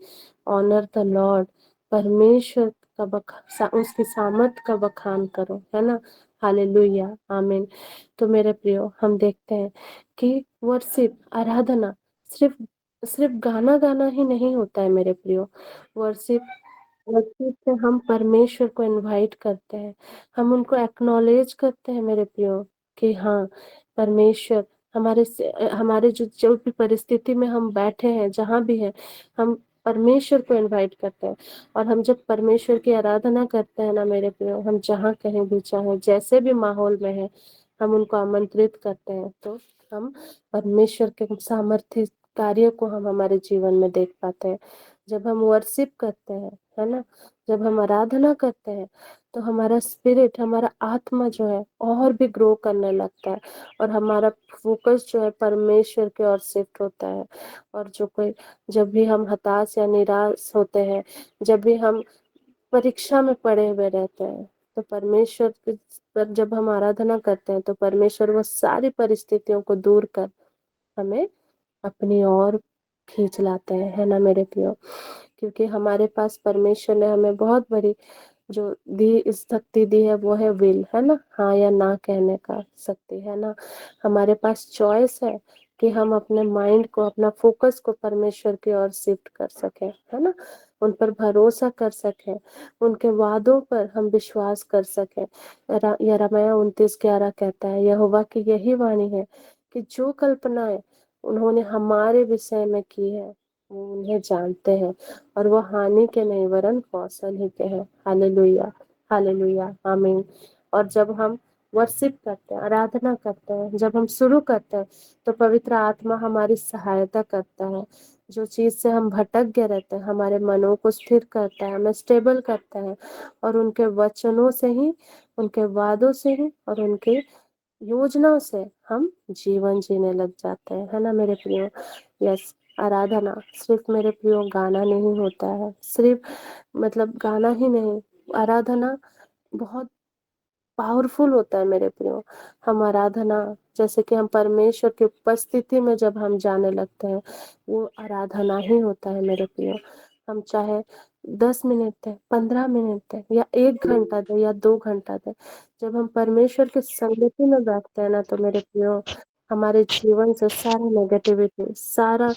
ऑनर द लॉर्ड, परमेश्वर का उसकी सामर्थ का बखान करो, है ना। हालेलुया, आमीन। तो मेरे प्रियो, हम देखते हैं कि वर्शिप, आराधना सिर्फ सिर्फ गाना गाना ही नहीं होता है मेरे प्रियो। वर्शिप वर्शिप से हम परमेश्वर को इनवाइट करते हैं, हम उनको एक्नॉलेज करते हैं मेरे प्रियो, कि हाँ, परमेश्वर हमारे जो जो भी परिस्थिति में हम बैठे हैं, जहाँ भी है, हम परमेश्वर को इनवाइट करते हैं। और हम जब परमेश्वर की आराधना करते हैं ना मेरे प्रियो, हम जहाँ कहीं भी चाहे, जैसे भी माहौल में है, हम उनको आमंत्रित करते हैं, तो हम परमेश्वर के सामर्थ्य कार्य को हम हमारे जीवन में देख पाते हैं। जब हम वर्शिप करते हैं, है ना, जब हम आराधना करते हैं, तो हमारा स्पिरिट, हमारा आत्मा जो है और भी ग्रो करने लगता है, और हमारा फोकस जो है परमेश्वर की ओर शिफ्ट होता है। और जब भी हम हताश या निराश होते हैं, जब भी हम परीक्षा में पड़े हुए रहते हैं, तो परमेश्वर पर जब हम आराधना करते हैं, तो परमेश्वर वो सारी परिस्थितियों को दूर कर हमें अपनी ओर खींच लाते हैं, है ना मेरे प्रियो। क्योंकि हमारे पास परमेश्वर ने हमें बहुत बड़ी जो दी इस शक्ति दी है वो है विल, है ना, हाँ या ना कहने का शक्ति, है ना। हमारे पास चॉइस है कि हम अपने माइंड को, अपना फोकस को परमेश्वर की ओर शिफ्ट कर सके, है ना, उन पर भरोसा कर सके, उनके वादों पर हम विश्वास कर सके। यिर्मयाह 29:11 कहता है, यहोवा की यही वाणी है कि जो कल्पनाएं उन्होंने हमारे विषय में की है वो उन्हें जानते हैं, और वो हानि के नहीं वरन कौशल ही के हैं। हालेलुया, हालेलुया, आमीन। और जब हम वर्शिप करते हैं, आराधना करते हैं, जब हम शुरू करते हैं, तो पवित्र आत्मा हमारी सहायता करता है। जो चीज से हम भटक गए रहते हैं, हमारे मनों को स्थिर करता है, हमें स्टेबल करता है, और उनके वचनों से ही, उनके वादों से ही और उनके योजनाओं से हम जीवन जीने लग जाते हैं, है ना मेरे प्रियो। यस, आराधना सिर्फ मेरे प्रियो गाना नहीं होता है, सिर्फ मतलब गाना ही नहीं, आराधना बहुत पावरफुल होता है मेरे प्रियो। हम आराधना, जैसे कि हम परमेश्वर की उपस्थिति में जब हम जाने लगते हैं, वो आराधना ही होता है मेरे प्रियो। हम चाहे 10 मिनट दें, 15 मिनट दें, या 1 घंटा दें, या 2 घंटा दें, जब हम परमेश्वर की संगति में बैठते हैं ना, तो मेरे प्रियो हमारे जीवन से सारा नेगेटिविटी, सारा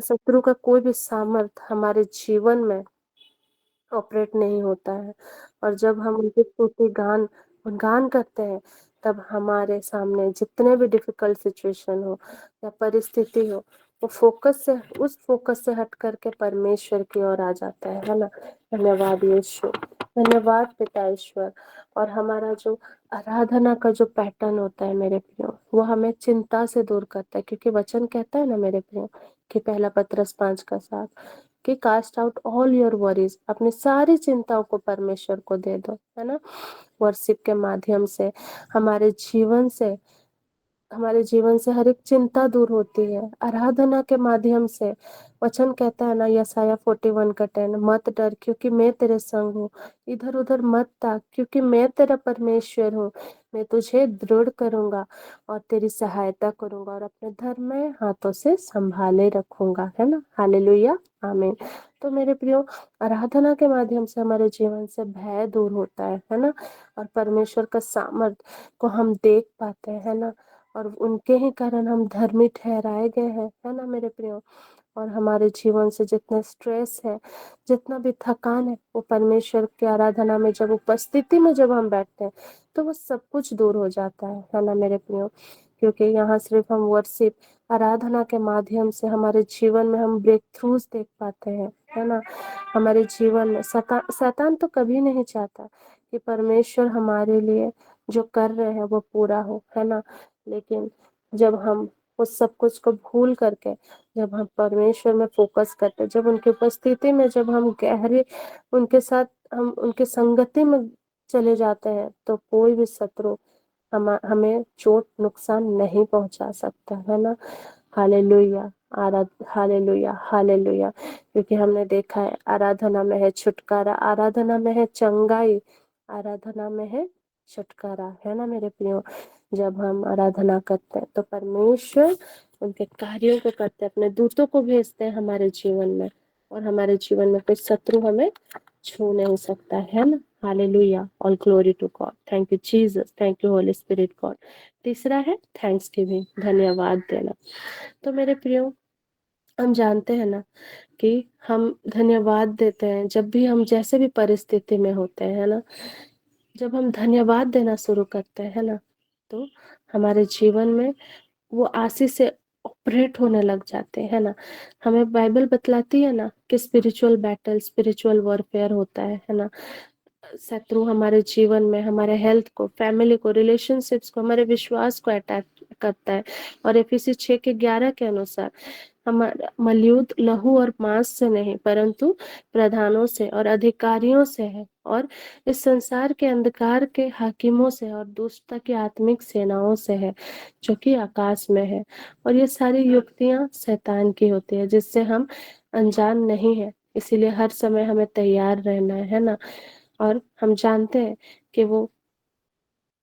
शत्रु का कोई भी सामर्थ हमारे जीवन में ऑपरेट नहीं होता है। और जब हम उनकी स्तुति गान करते हैं, तब हमारे सामने जितने भी डिफिकल्ट सिचुएशन हो या परिस्थिति हो, वो उस फोकस से हट करके परमेश्वर की ओर आ जाता है ना। धन्यवाद यीशु, धन्यवाद पिता ईश्वर। और हमारा जो आराधना का जो पैटर्न होता है मेरे प्रियो, वो हमें चिंता से दूर करता है, क्योंकि वचन कहता है ना मेरे प्रियो कि पहला पत्रस 5:7 कि cast out all your worries, अपनी सारी चिंताओं को परमेश्वर को दे दो, है ना। वर्शिप के माध्यम से हमारे जीवन से हर एक चिंता दूर होती है। आराधना के माध्यम से वचन कहता है ना, यशायाह 41:10, मत डर क्योंकि मैं तेरे संग हूँ, इधर उधर मत ताक क्योंकि मैं तेरा परमेश्वर हूँ, मैं तुझे दृढ़ करूंगा और तेरी सहायता करूंगा और अपने धर्म हाथों से संभाले रखूंगा, है ना। हालेलुया, आमीन। तो मेरे प्रियो, आराधना के माध्यम से हमारे जीवन से भय दूर होता है ना, और परमेश्वर का सामर्थ को हम देख पाते हैं, है ना, और उनके ही कारण हम धर्मी ठहराए गए हैं, है ना मेरे प्रियो। और हमारे जीवन से जितना स्ट्रेस है, जितना भी थकान है, वो परमेश्वर की आराधना में जब उपस्थिति में जब हम बैठते हैं, तो वो सब कुछ दूर हो जाता है ना मेरे प्रियो। क्योंकि यहाँ सिर्फ हम वर्शिप, आराधना के माध्यम से हमारे जीवन में हम ब्रेक थ्रूज देख पाते हैं, है ना। हमारे जीवन में शैतान तो कभी नहीं चाहता कि परमेश्वर हमारे लिए जो कर रहे हैं वो पूरा हो, है ना। लेकिन जब हम उस सब कुछ को भूल करके, जब हम परमेश्वर में फोकस करते, जब उनकी उपस्थिति में, जब हम गहरे उनके साथ, हम उनके संगति में चले जाते हैं, तो कोई भी शत्रु हमें चोट नुकसान नहीं पहुंचा सकता, है ना। Hallelujah, hallelujah, hallelujah. क्योंकि हमने देखा है आराधना में है छुटकारा, आराधना में है चंगाई, आराधना में है छुटकारा, है ना मेरे प्रियो। जब हम आराधना करते हैं तो परमेश्वर उनके कार्यों को करते हैं, अपने दूतों को भेजते हैं हमारे जीवन में, और हमारे जीवन में कोई शत्रु हमें छू नहीं सकता, है ना। Hallelujah, all glory to God, thank you Jesus, thank you Holi spirit God. तीसरा है थैंक्स गिविंग, धन्यवाद देना। तो मेरे प्रियो, हम जानते हैं ना कि हम धन्यवाद देते हैं जब भी हम जैसे भी परिस्थिति में होते हैं, है ना। जब हम धन्यवाद देना शुरू करते हैं ना, तो हमारे जीवन में वो आशीष से ऑपरेट होने लग जाते हैं ना। हमें बाइबल बतलाती है ना कि स्पिरिचुअल बैटल, स्पिरिचुअल वॉरफेयर होता है ना। शत्रु हमारे जीवन में हमारे हेल्थ को, फैमिली को, रिलेशनशिप्स को, हमारे विश्वास को अटैक करता है। और एफिसी 6:11 के अनुसार हमारा मलयुद्ध लहू और मांस से नहीं परंतु प्रधानों से और अधिकारियों से है, और इस संसार के अंधकार के हाकिमों से और दुष्टता की आत्मिक सेनाओं से है जो कि आकाश में है। और ये सारी युक्तियां शैतान की होती है जिससे हम अनजान नहीं है, इसीलिए हर समय हमें तैयार रहना है ना। और हम जानते हैं कि वो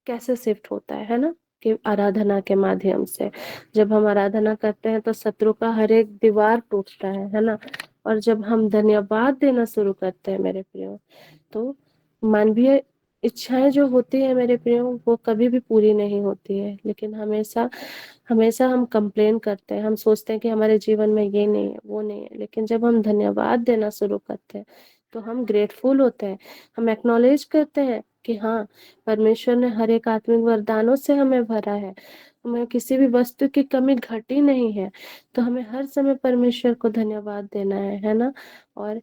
कैसे शिफ्ट होता है ना। कि आराधना के माध्यम से जब हम आराधना करते हैं तो शत्रु का हर एक दीवार टूटता है ना। और जब हम धन्यवाद देना शुरू करते हैं मेरे प्रियो, तो मानवीय इच्छाएं जो होती है मेरे प्रियो वो कभी भी पूरी नहीं होती है, लेकिन हमेशा हमेशा हम कंप्लेन करते हैं, हम सोचते हैं कि हमारे जीवन में ये नहीं है वो नहीं है। लेकिन जब हम धन्यवाद देना शुरू करते हैं तो हम ग्रेटफुल होते हैं, हम एक्नॉलेज करते हैं कि हाँ, परमेश्वर ने हर एक आत्मिक वरदानों से हमें भरा है, हमें किसी भी वस्तु की कमी घटी नहीं है। तो हमें हर समय परमेश्वर को धन्यवाद देना है ना। और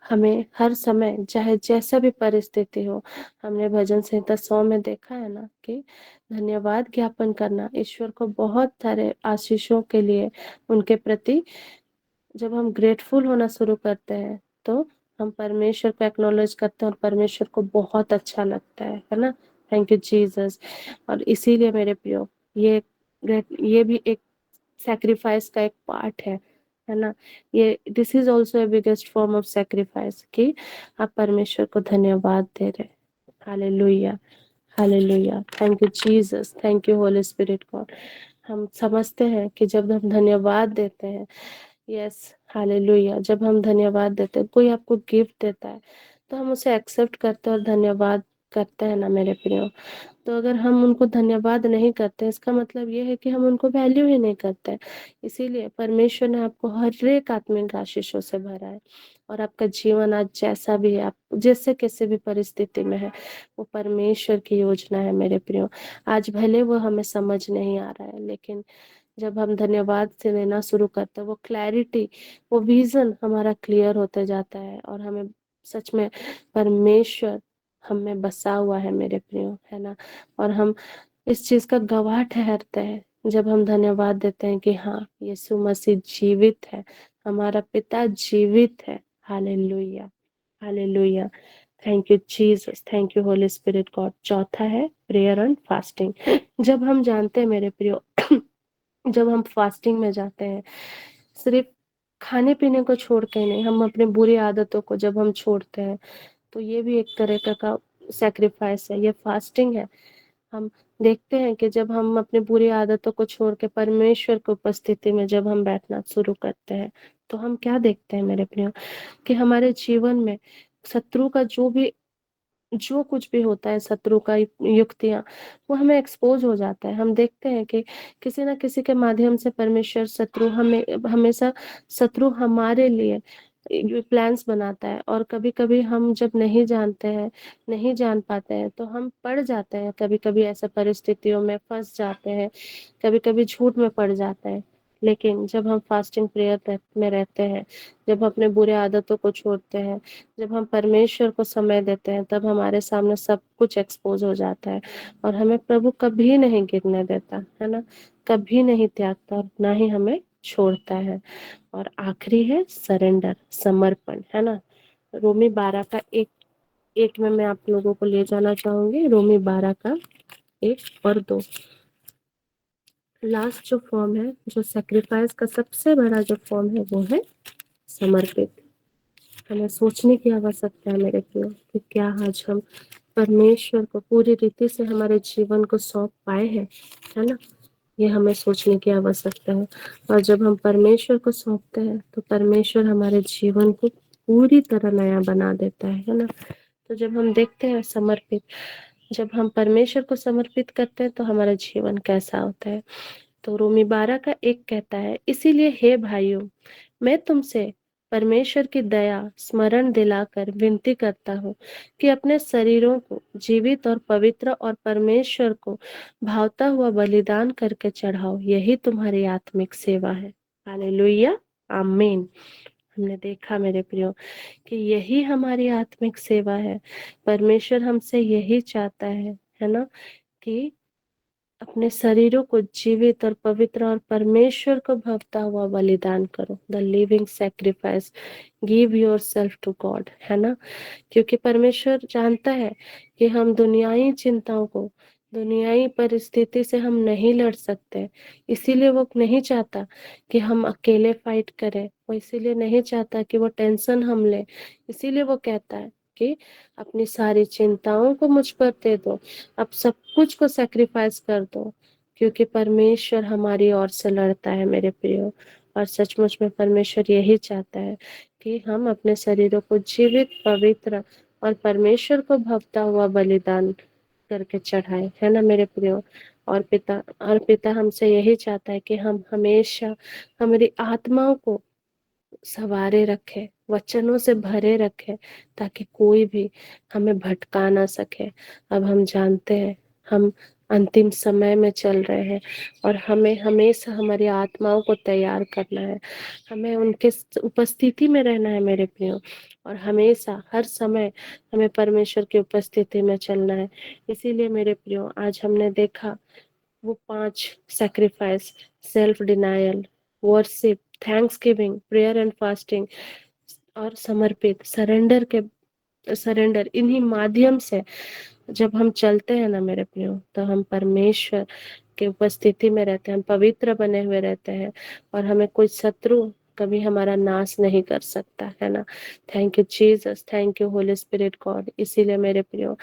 हमें हर समय चाहे जैसा भी परिस्थिति हो, हमने भजन संहिता 100 में देखा है ना कि धन्यवाद ज्ञापन करना ईश्वर को बहुत सारे आशीषों के लिए, उनके प्रति जब हम ग्रेटफुल होना शुरू करते हैं तो हम परमेश्वर को एक्नॉलेज करते हैं और परमेश्वर को बहुत अच्छा लगता है ना। Thank you Jesus. और इसीलिए मेरे प्रियो ये भी एक सैक्रिफाइस का एक पार्ट है ना। ये this is also a biggest form of sacrifice कि आप परमेश्वर को धन्यवाद दे रहे। Hallelujah, hallelujah, thank you Jesus, thank you Holi spirit God. हम समझते हैं कि जब हम धन्यवाद देते हैं, यस हालेलुया, जब हम धन्यवाद देते हैं, कोई आपको गिफ्ट देता है तो हम उसे एक्सेप्ट करते हैं और धन्यवाद करते हैं ना मेरे प्रियो। तो अगर हम उनको धन्यवाद नहीं करते इसका मतलब ये है कि हम उनको वैल्यू ही नहीं करते। इसीलिए परमेश्वर ने आपको हर एक आत्मिक आशीषों से भरा है और आपका जीवन आज जैसा भी है, आप जैसे किसी भी परिस्थिति में है, वो परमेश्वर की योजना है मेरे प्रियो। आज भले वो हमें समझ नहीं आ रहा है, लेकिन जब हम धन्यवाद से लेना शुरू करते हैं, वो क्लैरिटी, वो विजन हमारा क्लियर होते जाता है और हमें सच में परमेश्वर हमें बसा हुआ है मेरे प्रियो, है ना। और हम इस चीज का गवाह ठहरते हैं जब हम धन्यवाद देते हैं कि हाँ, यीशु मसीह जीवित है, हमारा पिता जीवित है। Hallelujah, hallelujah, thank you Jesus, thank you Holi spirit God. चौथा है प्रेयर एंड फास्टिंग। जब हम जानते हैं मेरे प्रियो, जब हम फास्टिंग में जाते हैं, सिर्फ खाने पीने को छोड़ के नहीं, हम अपने बुरी आदतों को जब हम छोड़ते हैं तो ये भी एक तरह का सैक्रिफाइस है, ये फास्टिंग है। हम देखते हैं कि जब हम अपनी बुरी आदतों को छोड़ के परमेश्वर की उपस्थिति में जब हम बैठना शुरू करते हैं तो हम क्या देखते हैं मेरे प्रियो, कि हमारे जीवन में शत्रु का जो कुछ भी होता है, शत्रु का युक्तियां, वो हमें एक्सपोज हो जाता है। हम देखते हैं कि किसी ना किसी के माध्यम से परमेश्वर हमेशा शत्रु हमारे लिए प्लान्स बनाता है। और कभी कभी हम जब नहीं जानते हैं, नहीं जान पाते हैं, तो हम पड़ जाते हैं, कभी कभी ऐसे परिस्थितियों में फंस जाते हैं, कभी कभी झूठ में पड़ जाते हैं। लेकिन जब हम फास्टिंग प्रेयर में रहते हैं, जब अपने बुरे आदतों को छोड़ते हैं, जब हम परमेश्वर को समय देते हैं, तब हमारे सामने सब कुछ एक्सपोज हो जाता है और हमें प्रभु कभी नहीं गिरने देता, है ना, कभी नहीं त्यागता और ना ही हमें छोड़ता है। और आखिरी है सरेंडर, समर्पण, है ना। रोमी 12 का एक में मैं आप लोगों को ले जाना चाहूंगी। रोमी 12 का 1 और 2। लास्ट जो फॉर्म है, जो सेक्रीफाइस का सबसे बड़ा जो फॉर्म है, वो है समर्पित। हमें सोचने की आवश्यकता है मेरे प्रियो कि क्या आज हम परमेश्वर को पूरी रीति से हमारे जीवन को सौंप पाए हैं, है ना। ये हमें सोचने की आवश्यकता है। और जब हम परमेश्वर को सौंपते हैं तो परमेश्वर हमारे जीवन को पूरी तरह नया बना देता है ना। तो जब हम देखते हैं समर्पित, जब हम परमेश्वर को समर्पित करते हैं तो हमारा जीवन कैसा होता है। तो रोमी 12 का 1 कहता है, इसीलिए हे भाइयों, मैं तुमसे परमेश्वर की दया स्मरण दिलाकर विनती करता हूँ कि अपने शरीरों को जीवित और पवित्र और परमेश्वर को भावता हुआ बलिदान करके चढ़ाओ, यही तुम्हारी आत्मिक सेवा है। हालेलुया, आमीन। हमने देखा मेरे प्रियो कि यही हमारी आत्मिक सेवा है। परमेश्वर हमसे यही चाहता है ना, कि अपने शरीरों को जीवित और पवित्र और परमेश्वर को भावता हुआ बलिदान करो, the living sacrifice, give yourself to God, है ना। क्योंकि परमेश्वर जानता है कि हम दुनियाई चिंताओं को, दुनियाई परिस्थिति से हम नहीं लड़ सकते, इसीलिए वो नहीं चाहता कि हम अकेले फाइट करें, वो इसीलिए नहीं चाहता कि वो टेंशन हम ले, इसीलिए वो कहता है कि अपनी सारी चिंताओं को मुझ पर दे दो, अब सब कुछ को सैक्रिफाइस कर दो, क्योंकि परमेश्वर हमारी ओर से लड़ता है मेरे प्रियो। और सचमुच में परमेश्वर यही चाहता है कि हम अपने शरीरों को जीवित, पवित्र और परमेश्वर को भावता हुआ बलिदान करके चढ़ाए, है ना मेरे प्रियो। और पिता हमसे यही चाहता है कि हम हमेशा हमारी आत्माओं को सवारे रखे, वचनों से भरे रखे, ताकि कोई भी हमें भटका ना सके। अब हम जानते हैं हम अंतिम समय में चल रहे हैं और हमें हमेशा हमारी आत्माओं को तैयार करना है, हमें उनके उपस्थिति में रहना है मेरे प्रियो, और हमेशा हर समय हमें परमेश्वर की उपस्थिति में चलना है। इसीलिए मेरे प्रियो आज हमने देखा वो 5 sacrifice, self denial, worship, Thanksgiving, prayer and fasting और समर्पित, सरेंडर, इन्हीं माध्यम से जब हम चलते हैं ना मेरे प्रियो, तो हम परमेश्वर के उपस्थिति में रहते हैं, हम पवित्र बने हुए रहते हैं और हमें कोई शत्रु कभी हमारा नाश नहीं कर सकता, है ना। Thank you Jesus, thank you Holi spirit God. इसीलिए मेरे प्रियो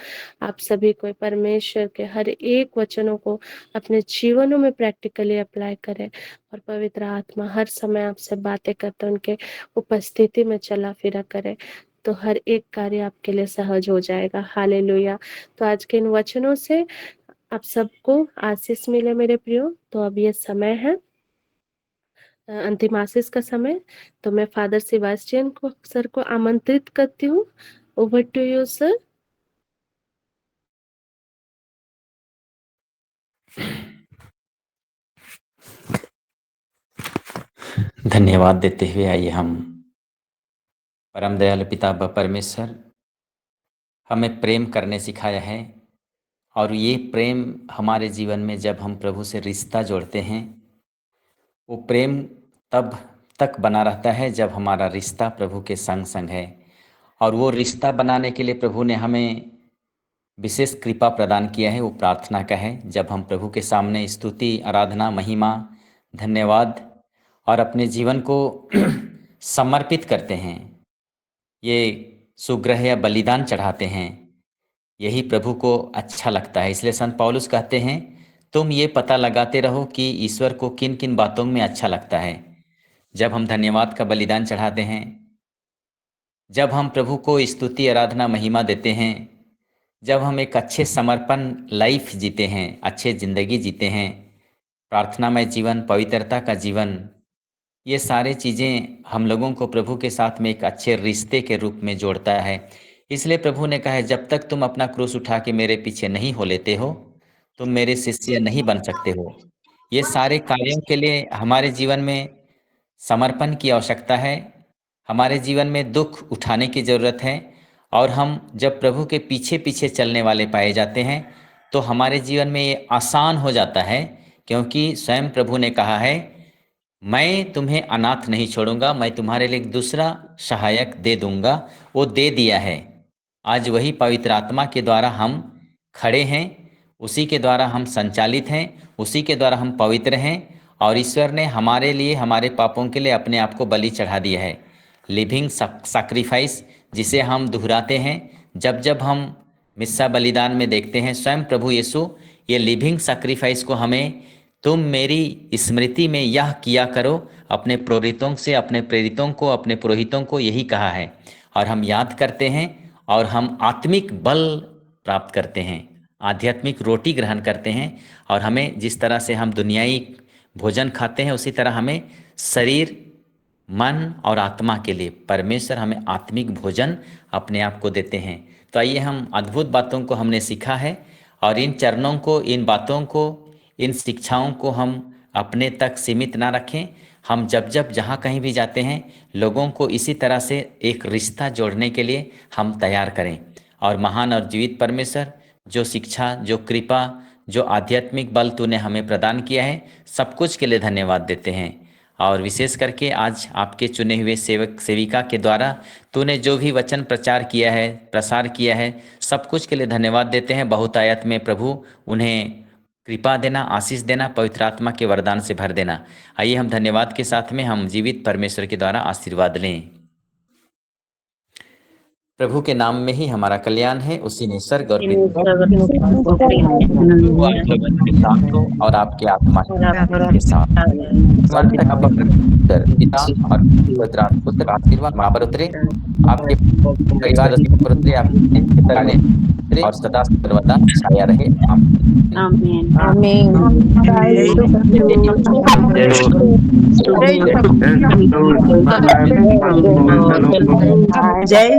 आप सभी को परमेश्वर के हर एक वचनों को अपने जीवनों में प्रैक्टिकली अप्लाई करें और पवित्र आत्मा हर समय आपसे बातें करते उनके उपस्थिति में चला फिरा करे, तो हर एक कार्य आपके लिए सहज हो जाएगा। हालेलुया। तो आज के इन वचनों से आप सबको आशीष मिले मेरे प्रियो। तो अब ये समय है अंतिम आशीष का समय, तो मैं फादर सेबास्टियन को सर को आमंत्रित करती हूँ। Over to you sir. धन्यवाद देते हुए आइए हम परम दयालु पिता परमेश्वर हमें प्रेम करने सिखाया है, और ये प्रेम हमारे जीवन में जब हम प्रभु से रिश्ता जोड़ते हैं, वो प्रेम तब तक बना रहता है जब हमारा रिश्ता प्रभु के संग संग है। और वो रिश्ता बनाने के लिए प्रभु ने हमें विशेष कृपा प्रदान किया है, वो प्रार्थना का है। जब हम प्रभु के सामने स्तुति, आराधना, महिमा, धन्यवाद और अपने जीवन को समर्पित करते हैं, ये सुग्रह या बलिदान चढ़ाते हैं, यही प्रभु को अच्छा लगता है। इसलिए संत पौलुस कहते हैं, तुम ये पता लगाते रहो कि ईश्वर को किन किन बातों में अच्छा लगता है। जब हम धन्यवाद का बलिदान चढ़ाते हैं, जब हम प्रभु को स्तुति, आराधना, महिमा देते हैं, जब हम एक अच्छे समर्पण लाइफ जीते हैं, अच्छे जिंदगी जीते हैं, प्रार्थनामय जीवन, पवित्रता का जीवन, ये सारे चीज़ें हम लोगों को प्रभु के साथ में एक अच्छे रिश्ते के रूप में जोड़ता है। इसलिए प्रभु ने कहा है, जब तक तुम अपना क्रूस उठा के मेरे पीछे नहीं हो लेते हो, तुम मेरे शिष्य नहीं बन सकते हो। ये सारे कार्यों के लिए हमारे जीवन में समर्पण की आवश्यकता है, हमारे जीवन में दुख उठाने की ज़रूरत है। और हम जब प्रभु के पीछे पीछे चलने वाले पाए जाते हैं, तो हमारे जीवन में ये आसान हो जाता है, क्योंकि स्वयं प्रभु ने कहा है, मैं तुम्हें अनाथ नहीं छोड़ूंगा, मैं तुम्हारे लिए एक दूसरा सहायक दे दूंगा। वो दे दिया है। आज वही पवित्र आत्मा के द्वारा हम खड़े हैं, उसी के द्वारा हम संचालित हैं, उसी के द्वारा हम पवित्र हैं। और ईश्वर ने हमारे लिए, हमारे पापों के लिए अपने आप को बलि चढ़ा दिया है। लिविंग सैक्रिफाइस, जिसे हम दोहराते हैं जब जब हम मिस्सा बलिदान में देखते हैं। स्वयं प्रभु यीशु ये लिविंग सैक्रिफाइस को हमें, तुम मेरी स्मृति में यह किया करो, अपने प्रेरितों से, अपने प्रेरितों को, अपने पुरोहितों को यही कहा है। और हम याद करते हैं और हम आत्मिक बल प्राप्त करते हैं, आध्यात्मिक रोटी ग्रहण करते हैं। और हमें जिस तरह से हम दुनियाई भोजन खाते हैं, उसी तरह हमें शरीर, मन और आत्मा के लिए परमेश्वर हमें आत्मिक भोजन अपने आप को देते हैं। तो आइए, हम अद्भुत बातों को हमने सीखा है, और इन चरणों को, इन बातों को, इन शिक्षाओं को हम अपने तक सीमित ना रखें। हम जब जब जहाँ कहीं भी जाते हैं, लोगों को इसी तरह से एक रिश्ता जोड़ने के लिए हम तैयार करें। और महान और जीवित परमेश्वर, जो शिक्षा, जो कृपा, जो आध्यात्मिक बल तूने हमें प्रदान किया है, सब कुछ के लिए धन्यवाद देते हैं। और विशेष करके आज आपके चुने हुए सेवक सेविका के द्वारा तूने जो भी वचन प्रचार किया है, प्रसार किया है, सब कुछ के लिए धन्यवाद देते हैं। बहुतायत में प्रभु उन्हें कृपा देना, आशीष देना, पवित्र आत्मा के वरदान से भर देना। आइए हम धन्यवाद के साथ में हम जीवित परमेश्वर के द्वारा आशीर्वाद लें। प्रभु के नाम में ही हमारा कल्याण है, उसी ने स्वर्ग और इन पृथ्वी सर्व वो आप लोगों के साथ हो और आपके आत्मा के साथ स्वर्ग तक आप अपने पिता और पुत्र पुत्र आशीर्वाद वहां पर उतरे, आपके परिवार पर उतरे, आपके घराने उतरे और सदा सर्वदा छाया रहे। आमीन। आमीन। जय